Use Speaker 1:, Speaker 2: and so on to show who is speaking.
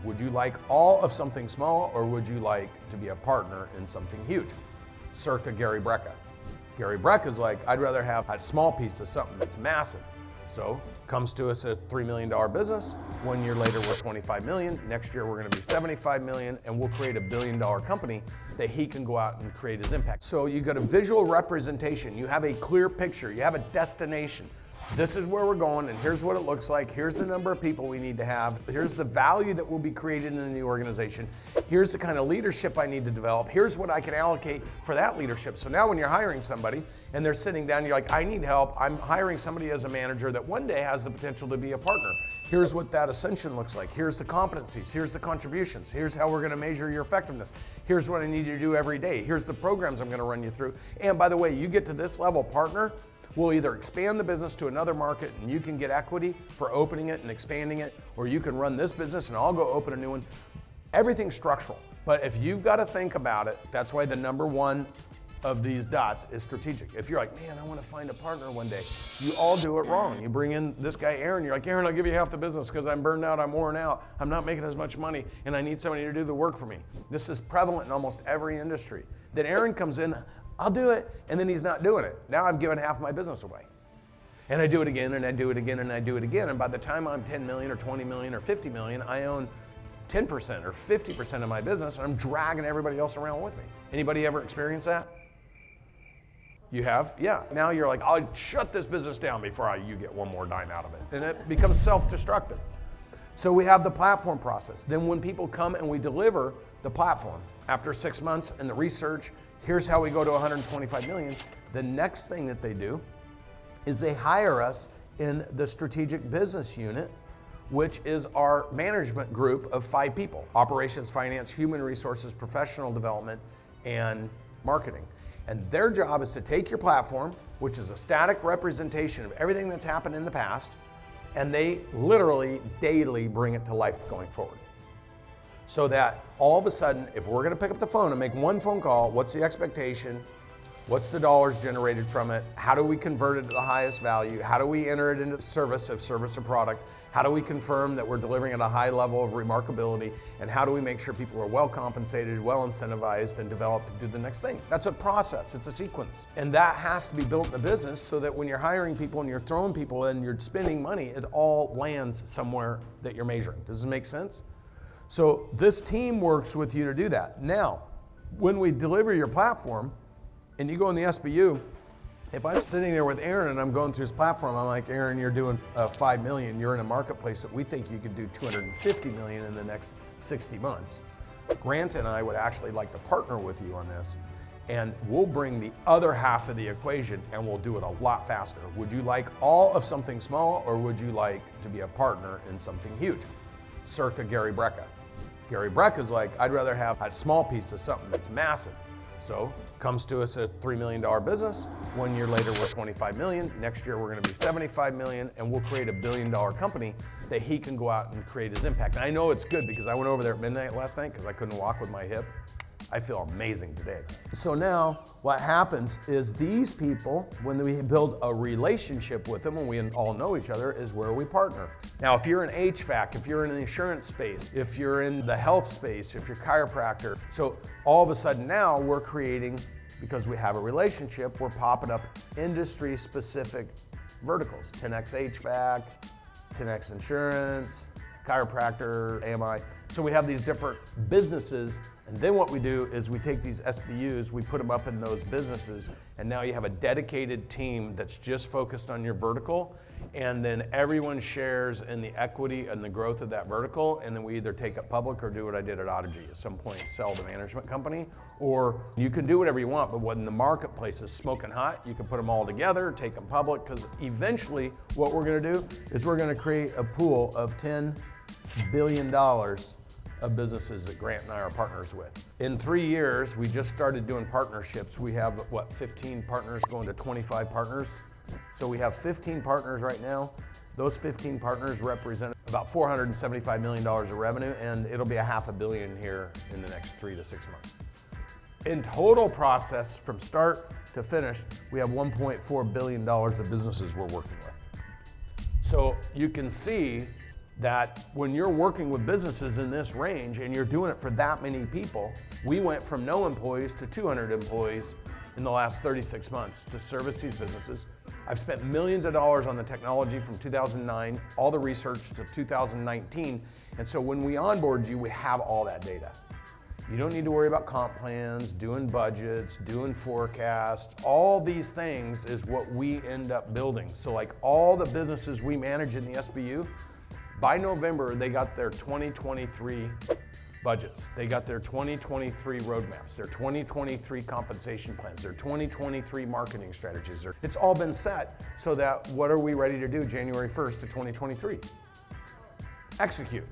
Speaker 1: Would you like all of something small, or would you like to be a partner in something huge? Circa Gary Brecka. Gary Brecka's like, I'd rather have a small piece of something that's massive. So comes to us a $3 million business. 1 year later, we're 25 million. Next year, we're gonna be 75 million, and we'll create a $1 billion company that he can go out and create his impact. So you got a visual representation. You have a clear picture. You have a destination. This is where we're going, and here's what it looks like. Here's the number of people we need to have. Here's the value that will be created in the organization. Here's the kind of leadership I need to develop. Here's what I can allocate for that leadership. So now when you're hiring somebody and they're sitting down, you're like, I need help. I'm hiring somebody as a manager that one day has the potential to be a partner. Here's what that ascension looks like. Here's the competencies. Here's the contributions. Here's how we're going to measure your effectiveness. Here's what I need you to do every day. Here's the programs I'm going to run you through. And by the way, you get to this level partner, we'll either expand the business to another market and you can get equity for opening it and expanding it, or you can run this business and I'll go open a new one. Everything's structural. But if you've got to think about it, that's why the number one of these dots is strategic. If you're like, man, I want to find a partner one day, you all do it wrong. You bring in this guy, Aaron, you're like, Aaron, I'll give you half the business because I'm burned out, I'm worn out, I'm not making as much money, and I need somebody to do the work for me. This is prevalent in almost every industry. Then Aaron comes in, I'll do it, and then he's not doing it. Now I've given half my business away. And I do it again, and I do it again, and I do it again, and by the time I'm 10 million or 20 million or 50 million, I own 10% or 50% of my business, and I'm dragging everybody else around with me. Anybody ever experience that? You have? Yeah. Now you're like, I'll shut this business down before you get one more dime out of it. And it becomes self-destructive. So we have the platform process. Then when people come and we deliver the platform, after 6 months and the research, here's how we go to 125 million. The next thing that they do is they hire us in the strategic business unit, which is our management group of 5 people: operations, finance, human resources, professional development, and marketing. And their job is to take your platform, which is a static representation of everything that's happened in the past, and they literally daily bring it to life going forward. So that all of a sudden, if we're gonna pick up the phone and make one phone call, what's the expectation? What's the dollars generated from it? How do we convert it to the highest value? How do we enter it into service or product? How do we confirm that we're delivering at a high level of remarkability? And how do we make sure people are well compensated, well incentivized, and developed to do the next thing? That's a process, it's a sequence. And that has to be built in the business so that when you're hiring people and you're throwing people in, you're spending money, it all lands somewhere that you're measuring. Does this make sense? So this team works with you to do that. Now, when we deliver your platform and you go in the SBU, if I'm sitting there with Aaron and I'm going through his platform, I'm like, Aaron, you're doing 5 million. You're in a marketplace that we think you could do 250 million in the next 60 months. Grant and I would actually like to partner with you on this, and we'll bring the other half of the equation and we'll do it a lot faster. Would you like all of something small, or would you like to be a partner in something huge? Circa Gary Brecka. Gary Brecka's like, I'd rather have a small piece of something that's massive. So comes to us a $3 million business. 1 year later, we're 25 million. Next year, we're gonna be 75 million, and we'll create a $1 billion company that he can go out and create his impact. And I know it's good because I went over there at midnight last night because I couldn't walk with my hip. I feel amazing today. So now what happens is these people, when we build a relationship with them and we all know each other, is where we partner. Now, if you're in HVAC, if you're in the insurance space, if you're in the health space, if you're a chiropractor, so all of a sudden now we're creating, because we have a relationship, we're popping up industry-specific verticals. 10X HVAC, 10X insurance, chiropractor, AMI. So we have these different businesses, and then what we do is we take these SBUs, we put them up in those businesses, and now you have a dedicated team that's just focused on your vertical, and then everyone shares in the equity and the growth of that vertical, and then we either take it public or do what I did at Audigy, at some point sell the management company, or you can do whatever you want, but when the marketplace is smoking hot, you can put them all together, take them public, because eventually what we're gonna do is we're gonna create a pool of $10 billion of businesses that Grant and I are partners with. In 3 years, we just started doing partnerships. We have, 15 partners going to 25 partners. So we have 15 partners right now. Those 15 partners represent about $475 million of revenue, and it'll be $500 million here in the next 3 to 6 months. In total process, from start to finish, we have $1.4 billion of businesses we're working with. So you can see that when you're working with businesses in this range and you're doing it for that many people, we went from no employees to 200 employees in the last 36 months to service these businesses. I've spent millions of dollars on the technology from 2009, all the research to 2019. And so when we onboard you, we have all that data. You don't need to worry about comp plans, doing budgets, doing forecasts. All these things is what we end up building. So like all the businesses we manage in the SBU, by November, they got their 2023 budgets. They got their 2023 roadmaps, their 2023 compensation plans, their 2023 marketing strategies. It's all been set so that what are we ready to do January 1st of 2023? Execute.